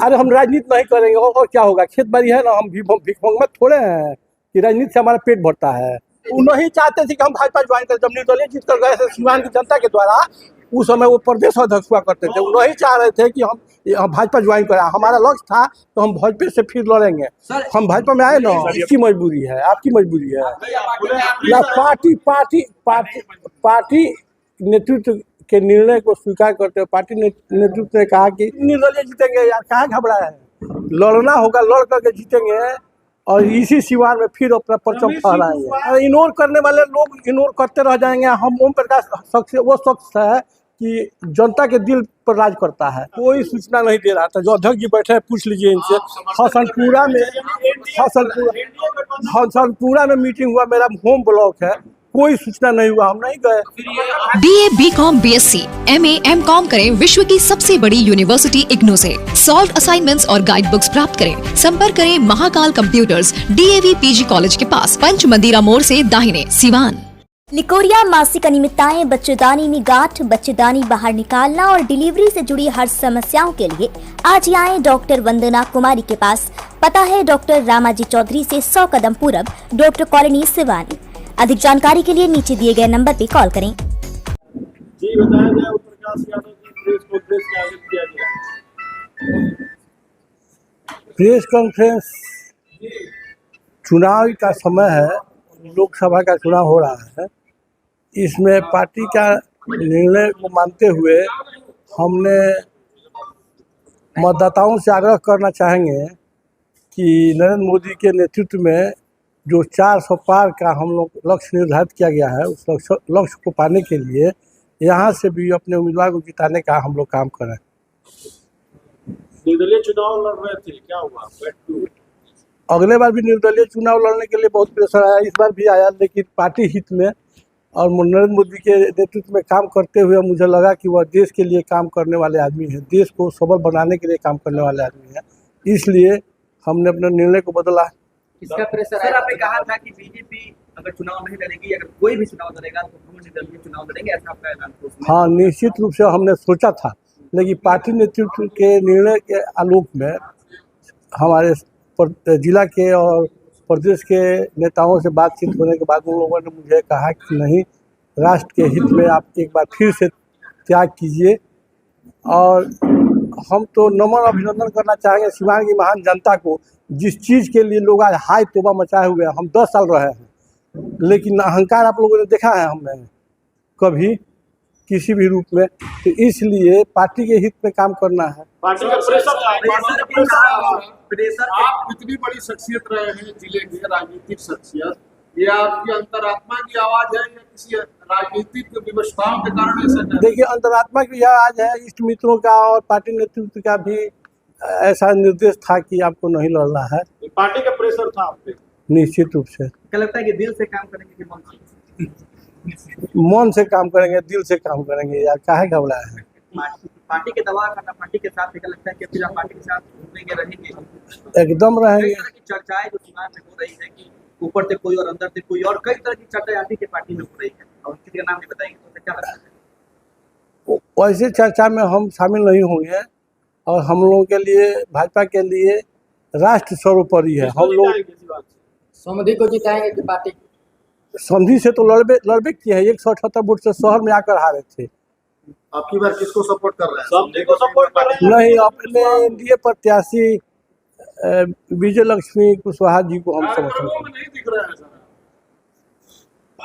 अरे हम राजनीति नहीं करेंगे और क्या होगा, खेत बाड़ी है ना, हम भिखमंगा थोड़े हैं कि राजनीति से हमारा पेट भरता है। वो नहीं चाहते थे कि हम भाजपा ज्वाइन करें। जब निर्दलीय जीत कर गए थे सीवान की जनता के द्वारा, उस समय वो प्रदेश अध्यक्ष हुआ करते थे। वो नहीं चाह रहे थे कि हम भाजपा ज्वाइन करें। हमारा लक्ष्य था तो हम भाजपा से फिर लड़ेंगे। हम भाजपा में आए ना, इसकी मजबूरी है, आपकी मजबूरी है या पार्टी नेतृत्व के निर्णय को स्वीकार करते हुए पार्टी नेतृत्व ने कहा कि निर्दलीय जीतेंगे यार, कहाँ घबरा है, लड़ना होगा, लड़ करके जीतेंगे और इसी सिवान में फिर अपना परचम फहराएंगे। इग्नोर करने वाले लोग इग्नोर करते रह जाएंगे। हम ओम प्रकाश वो शख्स है कि जनता के दिल पर राज करता है। कोई सूचना नहीं दे रहा था। जो अध्यक्ष जी बैठे हैं, पूछ लीजिए इनसे। हसनपुरा में मीटिंग हुआ, मेरा होम ब्लॉक है, कोई सूचना नहीं हुआ, हम नहीं गए। BA, BCom, BSc, MA, MCom करें विश्व की सबसे बड़ी यूनिवर्सिटी इग्नू से। सॉल्व असाइनमेंट्स और गाइड बुक्स प्राप्त करें। संपर्क करें Mahakal computers, DAV PG college के पास, पंच मंदिरा मोड़ से दाहिने, सिवान। निकोरिया मासिक अनियमितताएं, बच्चेदानी में गांठ, बच्चेदानी बाहर निकालना और डिलीवरी से जुड़ी हर समस्याओं के लिए आज ही आए डॉक्टर वंदना कुमारी के पास। पता है डॉक्टर रामाजी चौधरी से 100 कदम पूरब, डॉक्टर कॉलोनी, सिवानी। अधिक जानकारी के लिए नीचे दिए गए नंबर पर कॉल करें। जी बताया जाए, ओम प्रकाश यादव की प्रेस कॉन्फ्रेंस का आयोजन किया गया। प्रेस कॉन्फ्रेंस, चुनाव का समय है, लोकसभा का चुनाव हो रहा है। इसमें पार्टी का निर्णय को मानते हुए हमने मतदाताओं से आग्रह करना चाहेंगे कि नरेंद्र मोदी के नेतृत्व में जो 400 पार का हम लोग लक्ष्य निर्धारित किया गया है, उस लक्ष्य को पाने के लिए यहाँ से भी अपने उम्मीदवार को जिताने का हम लोग काम करें। निर्दलीय चुनाव लड़ रहे थे, क्या हुआ? अगले बार भी निर्दलीय चुनाव लड़ने के लिए बहुत प्रेशर आया, इस बार भी आया, लेकिन पार्टी हित में और नरेंद्र मोदी के नेतृत्व में काम करते हुए मुझे लगा कि वह देश के लिए काम करने वाले आदमी हैं, देश को सबल बनाने के लिए काम करने वाले आदमी हैं। इसलिए हमने अपने निर्णय को बदला। किसका प्रेशर? सर आपने कहा था कि बीजेपी अगर चुनाव नहीं लड़ेगी, अगर कोई भी चुनाव लड़ेगा तो हम निर्दलीय चुनाव लड़ेंगे, ऐसा आपका ऐलान था? हाँ, निश्चित रूप से हमने सोचा था, लेकिन पार्टी नेतृत्व के निर्णय के आलोक में हमारे जिला के और प्रदेश के नेताओं से बातचीत होने के बाद उन लोगों ने मुझे कहा कि नहीं, राष्ट्र के हित में आप एक बार फिर से त्याग कीजिए। और हम तो नमन अभिनंदन करना चाहेंगे सिवान की महान जनता को, जिस चीज़ के लिए लोग आज हाय तोबा मचाए हुए हैं। हम 10 साल रहे हैं, लेकिन अहंकार आप लोगों ने देखा है हमें कभी किसी भी रूप में। तो इसलिए पार्टी के हित में काम करना है। पार्टी का प्रेशर, आप इतनी बड़ी शख्सियत रहे हैं, जिले की राजनीतिक शख्सियत, ये आपकी अंतरात्मा की आवाज है या किसी राजनीतिक व्यवस्थाओं के कारण ऐसा? देखिए, अंतरात्मा की यह आवाज है, इष्ट मित्रों का और पार्टी नेतृत्व का भी ऐसा निर्देश था कि आपको नहीं लड़ना है। पार्टी का प्रेशर था आप पे? निश्चित रूप से। क्या लगता है कि दिल से काम करेंगे कि मन से काम करेंगे, दिल से काम करेंगे यार, काहे घबराए हैं? पार्टी के दबाव करना, पार्टी के साथ क्या लगता है कि फिर आप पार्टी के साथ रहेंगे? एकदम रहेंगे। चर्चाएं जो चुनाव में हो रही है कि ऊपर से कोई और अंदर से कोई और, कई तरह की चर्चा आती है पार्टी में हो रही है, और किसी का नाम नहीं बताएंगे तो क्या लगता है? वैसे चर्चा में हम शामिल नहीं होंगे और हम लोगों के लिए, भाजपा के लिए राष्ट्र सर्वोपरि है। हम लोग समधि को जिताएंगे कि पार्टी? समधि से तो लड़बे किए हैं, 178 वोट से शहर में आकर हारे थे। आपकी बार किसको सपोर्ट कर रहे हैं? समधि को सपोर्ट कर रहे हैं? नहीं, अपने एनडीए प्रत्याशी विजय लक्ष्मी कुशवाहा जी को हम समर्थन करते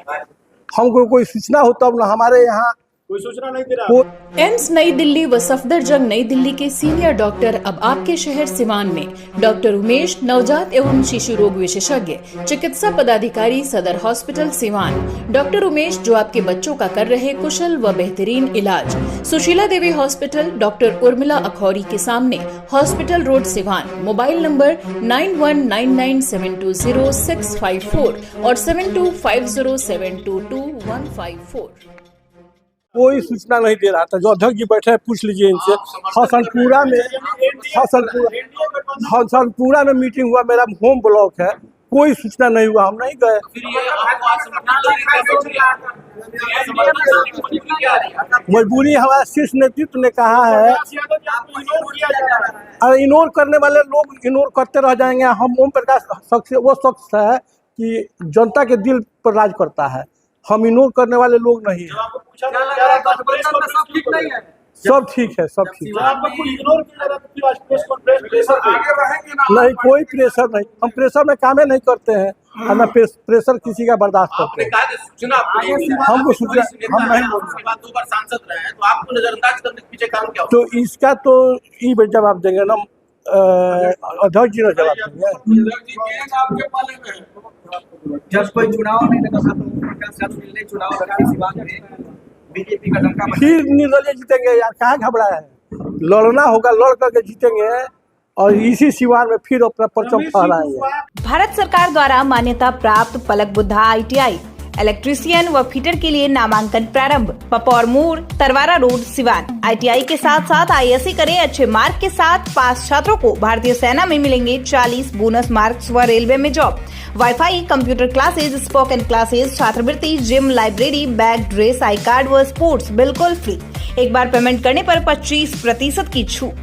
हैं। हमको कोई सूचना हो तब ना, हमारे यहाँ कोई सूचना नहीं दे रहा। एम्स नई दिल्ली व सफदरजंग नई दिल्ली के सीनियर डॉक्टर अब आपके शहर सिवान में। डॉक्टर उमेश, नवजात एवं शिशु रोग विशेषज्ञ, चिकित्सा पदाधिकारी, सदर हॉस्पिटल सिवान। डॉक्टर उमेश जो आपके बच्चों का कर रहे कुशल व बेहतरीन इलाज। सुशीला देवी हॉस्पिटल, डॉक्टर उर्मिला अखौरी के सामने, hospital road Siwan. Mobile number 9199720654 और 7250722154। कोई सूचना नहीं दे रहा था। जो अध्यक्ष जी बैठे हैं, पूछ लीजिए इनसे। हसनपुरा में मीटिंग हुआ, मेरा होम ब्लॉक है, कोई सूचना नहीं हुआ, हम नहीं गए। मजबूरी हमारा शीर्ष नेतृत्व ने कहा है, और इग्नोर करने वाले लोग इग्नोर करते रह जाएंगे। हम ओम प्रकाश शख्स वो शख्स है कि जनता के दिल पर राज करता है, हम इग्नोर करने वाले लोग नहीं हैं। सब ठीक है, सब ठीक है, नहीं कोई प्रेशर नहीं, हम प्रेशर में कामें नहीं करते हैं और न प्रेशर किसी का बर्दाश्त करते हैं। हमको सूचना हम नहीं बोलते, 2 बार सांसद रहे हैं, तो आपको नजरअंदाज करने के पीछे कारण क्या? तो इसका तो ई जवाब देंगे ना, अध्यक्ष जी ने जवाब देंगे। जब कोई चुनाव नहीं लगा था तो मिलने चुनाव लगा सिवान में बीजेपी का डंका फिर निर्दलीय जीतेंगे यार, कहाँ घबराए हैं, लड़ना होगा, लड़ करके जीतेंगे और इसी सिवान में फिर अपना परचम फहराएंगे। भारत सरकार द्वारा मान्यता प्राप्त पलक बुद्धा ITI इलेक्ट्रीशियन व फिटर के लिए नामांकन प्रारंभ। पपौर मोड़, तरवारा रोड, सिवान। ITI के साथ साथ ISC करें, अच्छे मार्क के साथ पास छात्रों को भारतीय सेना में मिलेंगे 40 बोनस मार्क्स व रेलवे में job. Wifi, computer classes, spoken classes, छात्रवृत्ति, gym, library, bag, dress, I card व स्पोर्ट्स बिल्कुल फ्री। एक बार पेमेंट करने पर 25% की छूट।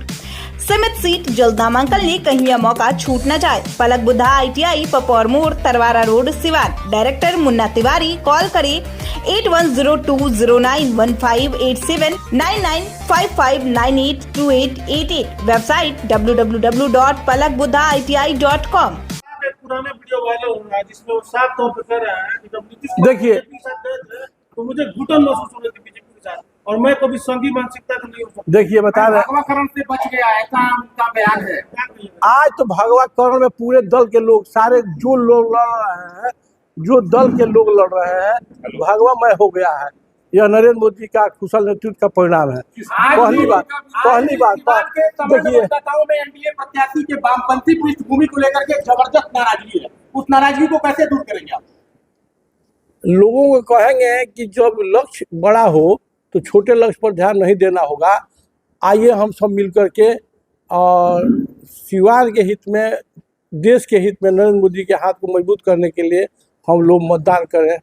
सीमित सीट, जल्द नामांकन ले, कहीं यह मौका छूट न जाए। पलक बुद्धा ITI, पपौर मोड़, Tarwara road, Siwan. Director Munna Tiwari. Call करें 8102091587 9955982888। Website www.palakbuddhaiti.com। पुराने वीडियो वायरल हो रहा है जिसमें वो साफ तौर पर कह रहा है कि जब नीतीश देखिए, के साथ गए थे तो मुझे घुटन महसूस हो रही थी बीजेपी के साथ, और मैं कभी संघी मानसिकता का नहीं हो सकता। देखिए बता रहे, भगवाकरण से बच गया, ऐसा उनका बयान है। आज तो भगवाकरण में पूरे दल के लोग, सारे जो लोग लड़ रहे हैं, जो दल के लोग लड़ रहे हैं, भगवामय हो गया है। यह नरेंद्र मोदी का कुशल नेतृत्व का परिणाम है। पहली बात देखिए, में एनडीए प्रत्याशी के वामपंथी पृष्ठभूमि को लेकर के जबरदस्त नाराजगी है, उस नाराजगी को कैसे दूर करेंगे आप? लोगों को कहेंगे कि जब लक्ष्य बड़ा हो तो छोटे लक्ष्य पर ध्यान नहीं देना होगा। आइए हम सब मिल करके और सिवान के हित में, देश के हित में नरेंद्र मोदी के हाथ को मजबूत करने के लिए हम लोग मतदान करें।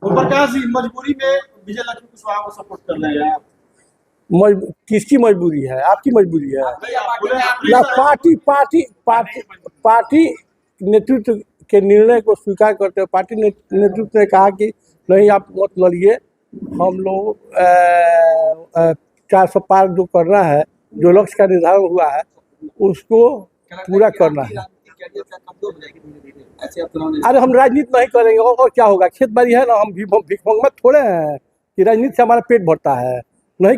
प्रकाश जी, मजबूरी में विजय लक्ष्मी कुशवाहा को सपोर्ट कर रहे हैं आप? किसकी मजबूरी है? आपकी मजबूरी है ना? पार्टी नेतृत्व के निर्णय को स्वीकार करते हुए पार्टी नेतृत्व ने कहा कि नहीं, आप मत लड़िए, हम लोग 400 पार जो करना है, जो लक्ष्य का निर्धारण हुआ है, उसको पूरा करना है। अरे हम राजनीति नहीं करेंगे और क्या होगा? खेत बाड़ी है ना, हम भिखमंगा थोड़े हैं कि राजनीति से हमारा पेट भरता है। नहीं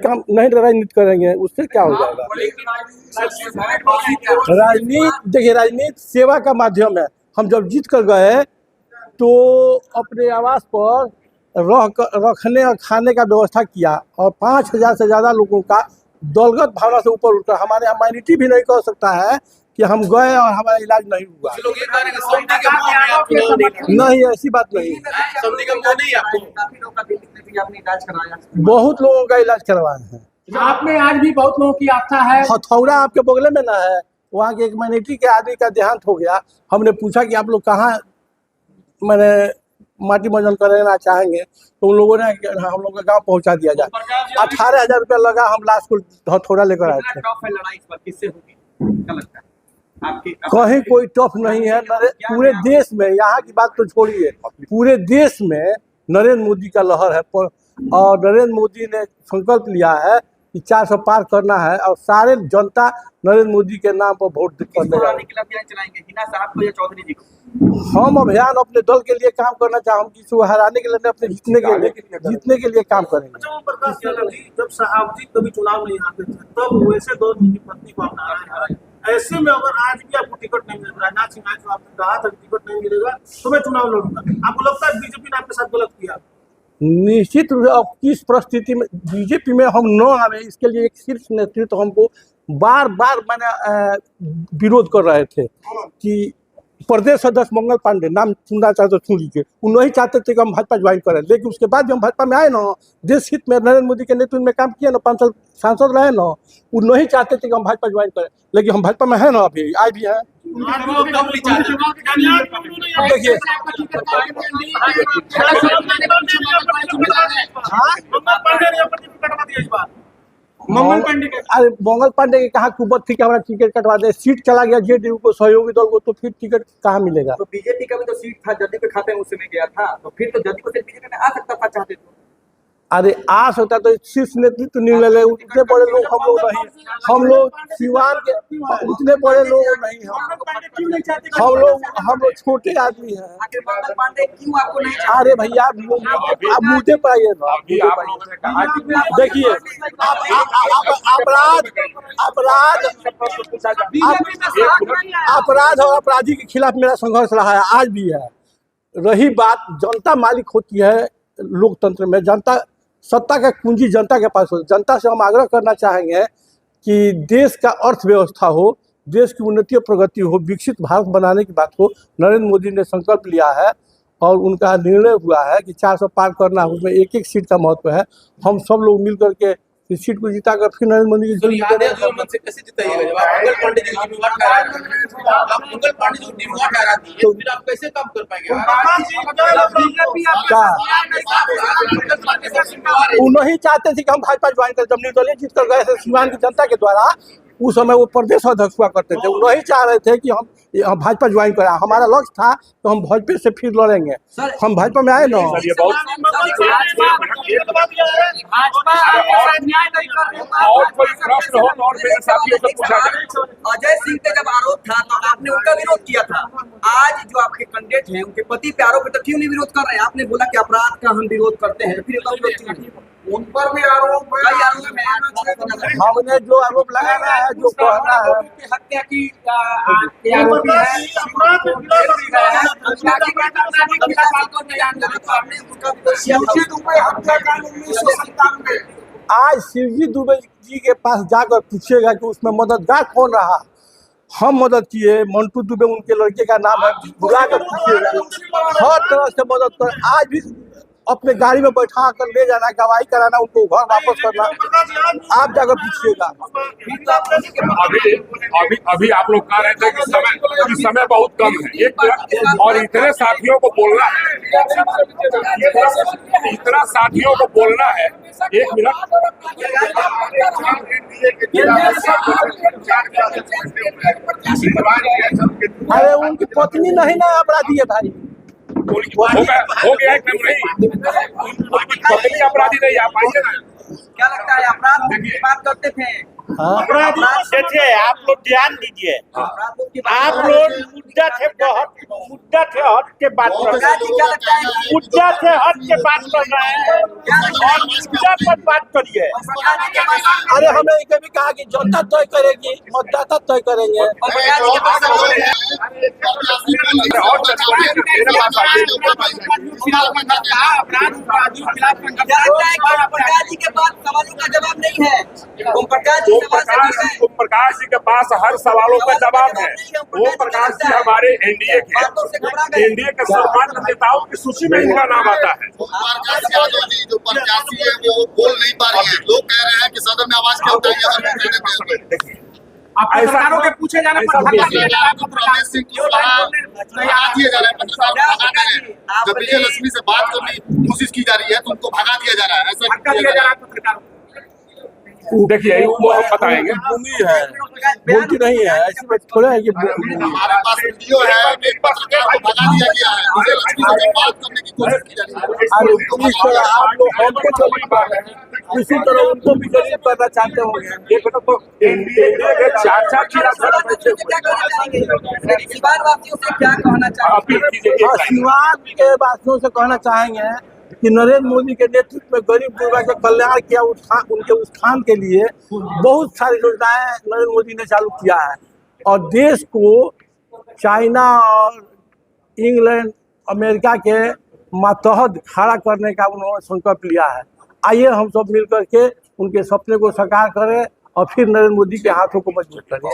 राजनीति करेंगे, उससे क्या हो जाएगा? राजनीति देखिए, राजनीति सेवा का माध्यम है। हम जब जीत कर गए तो अपने आवास पर रखने और खाने का व्यवस्था किया और 5000 से ज़्यादा लोगों का दलगत भावना से ऊपर उठा। हमारे यहाँ माइनॉरिटी भी नहीं कह सकता है कि हम गए और हमारा इलाज नहीं हुआ। नहीं, ऐसी बात नहीं। बहुत लोगों का इलाज करवाए हैं। आपने आज भी बहुत लोगों की आस्था है। हथौड़ा आपके बगले में ना है, वहाँ के एक माइनॉरिटी के आदमी का देहांत हो गया। हमने पूछा कि आप लोग कहाँ मैंने माटी मंजन करना चाहेंगे, तो उन लोगों ने हम लोग का गाँव पहुँचा दिया जाए। 18,000 रुपया लगा, हम लाश को हथौड़ा लेकर आए थे। कहीं कोई टफ नहीं है पूरे देश में। यहाँ की बात तो छोड़िए, पूरे देश में नरेंद्र मोदी का लहर है और नरेंद्र मोदी ने संकल्प लिया है कि 400 पार करना है और सारे जनता नरेंद्र मोदी के नाम पर वोट करने चौधरी जी को। हम अभियान अपने दल के लिए काम करना चाहे, हम किसी को हराने के लिए, अपने जीतने के लिए काम करेंगे। अच्छा, प्रकाश जी, जब साहब जी कभी चुनाव नहीं आते थे तब वैसे दौर की पत्नी को अपना रहे हैं। ऐसे में अगर आज भी आपको टिकट नहीं मिल रहा है, राजनाथ सिंह जो आपने कहा था टिकट नहीं मिलेगा तो मैं चुनाव लड़ूंगा, आपको लगता है बीजेपी ने आपके साथ गलत किया? निश्चित रूप से। अब किस परिस्थिति में बीजेपी में हम न आवे, इसके लिए एक शीर्ष नेतृत्व हमको बार बार मैंने विरोध कर रहे थे कि प्रदेश अध्यक्ष मंगल पांडे, नाम सुनना चाहते सुन लीजिए, वो नहीं चाहते थे कि हम भाजपा ज्वाइन करें। लेकिन उसके बाद जब हम भाजपा में आए ना, देश हित में नरेंद्र मोदी के नेतृत्व में काम किया ना, 5 साल सांसद रहे ना, वो नहीं चाहते थे कि हम भाजपा ज्वाइन करें। लेकिन हम भाजपा में है ना, अभी आज भी हैं। देखिए मंगल पांडे के अरे मंगल पांडे के कहा कुबत थी कि हमारा टिकट कटवा दे, सीट चला गया जेडीयू को, सहयोगी दल को, तो फिर टिकट कहाँ मिलेगा? तो बीजेपी का भी तो सीट था, जदयू के खाते में उस समय गया था, तो फिर तो जदयू से बीजेपी में आ सकता था चाहते तो। अरे आ सकता तो शीर्ष नेतृत्व निर्णय ले, उतने बड़े लोग हम लोग नहीं, हम लोग सिवान के उतने बड़े लोग नहीं हैं, हम लोग छोटे आदमी हैं। आखिर मंगल पांडे क्यों आपको नहीं चाहते? अरे भैया आप मुद्दे पर आइए ना, देखिए अपराध और अपराधी के खिलाफ मेरा संघर्ष रहा है, आज भी है। रही बात जनता मालिक होती है लोकतंत्र में, जनता सत्ता का कुंजी जनता के पास हो। जनता से हम आग्रह करना चाहेंगे कि देश का अर्थव्यवस्था हो, देश की उन्नति और प्रगति हो, विकसित भारत बनाने की बात हो। नरेंद्र मोदी ने संकल्प लिया है और उनका निर्णय हुआ है कि 400 पार करना है, उसमें एक एक सीट का महत्व है। हम सब लोग मिल करके इस सीट को जीता कर फिर नरेंद्र मोदी से कैसे जिताइएगा? जब आप मंगल पांडे जी को जिम्मेवार ठहरा दिए, तो फिर आप कैसे काम कर पाएंगे? वो नहीं चाहते थे कि हम भाजपा ज्वाइन करें। जब निर्दलीय जीत कर गए थे सीवान की जनता के द्वारा, उस समय वो प्रदेश अध्यक्ष हुआ करते थे, वो नहीं चाह रहे थे कि हम भाजपा ज्वाइन करें। हमारा लक्ष्य था तो हम भाजपा से फिर लड़ेंगे, हम भाजपा में आए ना। अजय सिंह पे जब आरोप था तो आपने उनका विरोध किया था। आज जो आपके कैंडिडेट हैं उनके पति पे आरोप है, तो क्यों नहीं विरोध कर रहे हैं? आपने बोला कि अपराध का हम विरोध करते हैं, फिर उन पर भी आरोप है। हमने जो आरोप लगाना है, जो कहना है, हत्या की आज शिवजी दुबे जी के पास जाकर पूछिएगा कि उसमें मददगार कौन रहा। हम मदद किए, मंटू दुबे उनके लड़के का नाम है, बुला कर पूछिएगा। हर तरह से मदद कर, आज भी अपने गाड़ी में बैठा कर ले जाना, गवाही कराना, उनको घर वापस करना, आप जाकर पूछिएगा। अभी आप लोग कह रहे थे कि समय बहुत कम है, एक और इतने साथियों को बोलना है, इतना साथियों को बोलना है। एक मिनट, अरे उनकी पत्नी नहीं ना अपराधी है भाई, हो गया एक नहीं, पत्नी अपराधी नहीं। आप आइए ना, क्या लगता है अपराध की बात करते थे? देखिए आप लोग ध्यान दीजिए, आप लोग मुद्दा थे हट के बात कर रहे हैं, मुद्दा थे हट के बात कर रहे हैं और मुद्दा पर बात करिए। अरे हमने कभी कहा कि जनता तय करेगी, मतदाता तय करेंगे। जी के पास सवालों का जवाब नहीं है। ओम प्रकाश जी के पास हर सवालों का जवाब है। ओम प्रकाश जी हमारे एनडीए के सर्वमान्य नेताओं की सूची में इनका नाम आता है। ओम प्रकाश यादव जी जो प्रत्याशी है वो बोल नहीं पा रहे हैं, लोग कह रहे हैं कि सदन में आवाज क्या उठाएंगे। सरकारों के पूछे जाने पर रमेश सिंह को भगा दिया जा रहा है, भगा दे रहे हैं। जब विजयलक्ष्मी से बात करने की कोशिश की जा रही है तो उनको भगा दिया जा रहा है, ऐसा किया जा रहा है। देखिए वो हम बताएंगे, भूमि है, बोलती नहीं है, ऐसी बात थोड़ा है कि हमारे पास वीडियो है, एक पत्रकार को भगा दिया गया है, विजयलक्ष्मी से बात करने की कोशिश की जा रही है। इस तरह आप लोग हमको गरीब कर रहे हैं, इसी तरह उनको भी गरीब करना चाहते होंगे। एक तो एनडीए के 4 वासियों से क्या कहना चाहिए? सीवान के वासियों से कहना चाहेंगे कि नरेंद्र मोदी के नेतृत्व में गरीब गुरबा के कल्याण किया, उनके उत्थान के लिए बहुत सारी योजनाएं नरेंद्र मोदी ने चालू किया है और देश को चाइना और इंग्लैंड अमेरिका के मातहत खड़ा करने का उन्होंने संकल्प लिया है। आइए हम सब मिल करके उनके सपने को साकार करें और फिर नरेंद्र मोदी के हाथों को मजबूत करें।